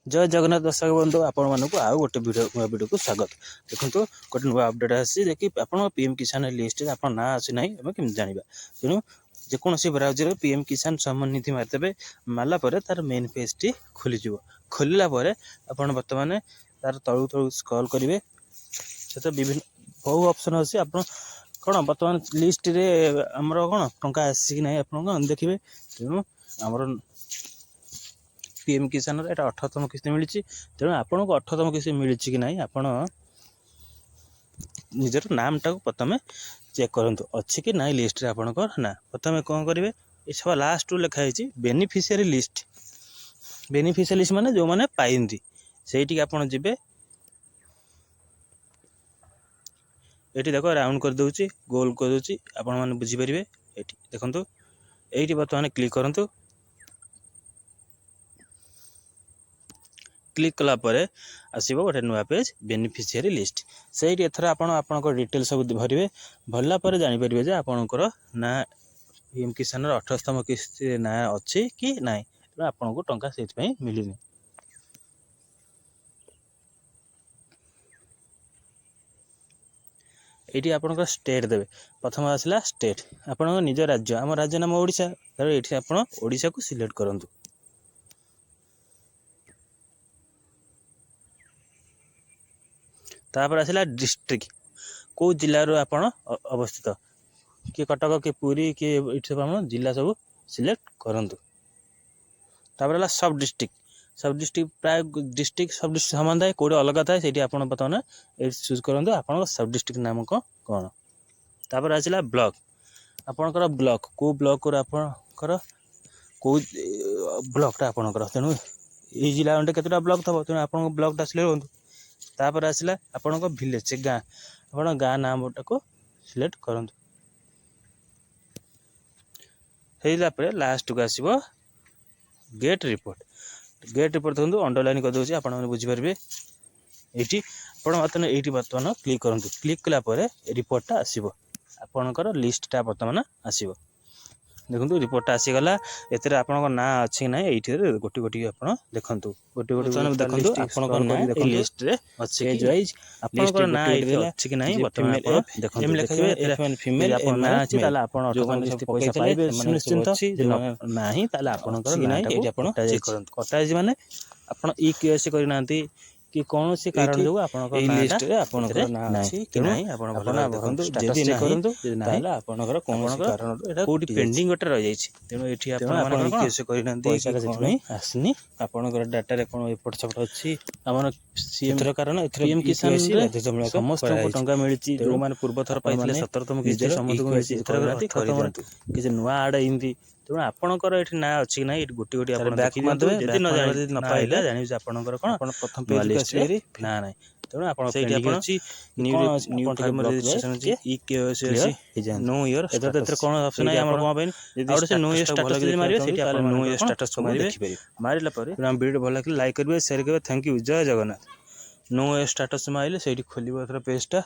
जय जगन्नाथ दर्शक बंधु आपण मानक आउ गोटे वीडियो को स्वागत। देखो गोटे नुआ अपडेट आसी आप पीएम किसान लिस्ट आप ना आसी ना आम केमी जाना तेणु जेकोसी ब्राउजर पीएम किसान सम्मान निधि मारिदेवे मारापर तार मेन पेज टी खोलीज खोलला आपड़ बर्तमान तार तलू तलू स्क्रॉल करेंगे से विभिन्न बहु ऑप्शन अच्छी आप कौन बर्तमान लिस्ट रे आमर कौन टंका आसिक ना आप देखिए तेणु आमर पीएम किसान एटा 18तम किस्ती मिली तेणु आपन को 18तम किस्ती मिली कि ना आपण निजर नाम टाक प्रथम चेक करूँ अच्छी कि ना लिस्ट रे आपणकर ना प्रथम कौन करेंगे ये सब लास्ट लिखाई बेनिफिशियरी लिस्ट बेनिफिशियरी लिस्ट माने जो मैंने पाइंदी से आपड़ जी ये देख राउंड कर दूची गोल कर दूची आपण मैंने बुझीपारे ये देखो ये बर्तमान क्लिक करूँ क्लिक कलापर आसो गोटे नुआ पेज बेनिफिशियरी लिस्ट से एथर आप डिटेल सब भरवे भरला जापर जे आपणकर ना पीएम किसान 18तम किस्ती ना अच्छी कि ना आपन को टंका से मिलनी। ये आपंकर स्टेट देवे प्रथम आसला स्टेट आप निज राज्य आम राज्य नाम ओडिशा ये आप ओडिशा को सिलेक्ट करूँ। तापर आसला डिस्ट्रिक्ट कौ जिलूर आप अवस्थित किए कटक किए पुरी किए ये जिला सब सिलेक्ट करूँ। तापर सब डिस्ट्रिक्ट प्राय डिस्ट्रिक्ट सब डिस्ट्रिक्ट समान थाए कौटे अलग थाए से आप बर्तमान ये चूज करूँ आप सब डिस्ट्रिक्ट नाम कौन। तापर आसला ब्लॉक आपणकर ब्लॉक कौ ब्लॉक आपणकर कौ ब्लॉकटा आपणकर तेणु ये जिला अंडे केतटा ब्लॉक थब तेणु आप ब्लॉकटा सिलेक्ट करूँ। तापर आसला आपण भिलेज गाँ आप गाँ नाम को सिलेक्ट करूँ। लास्ट को आसो गेट रिपोर्ट देखो अंडरलाइन कर दूसरी आपने बुझीपारे ये बर्तमान क्लिक करूँ क्लिक कलापर रिपोर्टा आसो आपणकर लिस्टा बर्तमान आसो देखो रिपोर्टा आसीगला एतिर आपन ना अच्छी ना ये गोटे गोटे आप देखूँ गोटे गोटे देखो आपन ना लिस्ट रे अच्छी पेज वाइज आपन ना अच्छी कि नहीं बर्तमान आप देखो लिखा फीमेल ना अच्छी ताला आपन जो माने पैसा पाइबे सुनिश्चित अछि नाही ताला आपनकर ना ये आपन चेक करन कटा जी माने आपन ई केएस करिनांती कि कौन से कारण जो आपनकर लिस्ट रे आपनकर ना अछि कि नहीं आपन भला देखंतु जदी चेक करंतु ताला आपनकर कौन से कारण एटा कोडी पेंडिंग गोटे रह जाई छी तेनो एठी आपन केस करिनांती पैसा जति आसनी आपनकर डाटा रे कोन एपट सपट अछि हमर सीएम रे कारण एथरे पीएम किसान रे समस्त को टंका मिलची जो माने पूर्व थर पाइले 17तम किस्ती समस्त को मिलची एथरे करंतु कि जे नुआ आड इंदी तेणु आपणकर ये ना अच्छी ना गोटे गोटे देखिए न जान न पाइले जानी आपणकर कौन प्रथम पेज आसले ना ना तेणु आप नो इयर कौन ऑप्शन है नो इयर स्टेटस मारे नो इयर स्टेटस मारे मारिला पर वीडियो भल लाइक करेंगे शेयर करेंगे। थैंक यू जय जगन्नाथ। नो इयर स्टेटस मारे से खोल पेजटा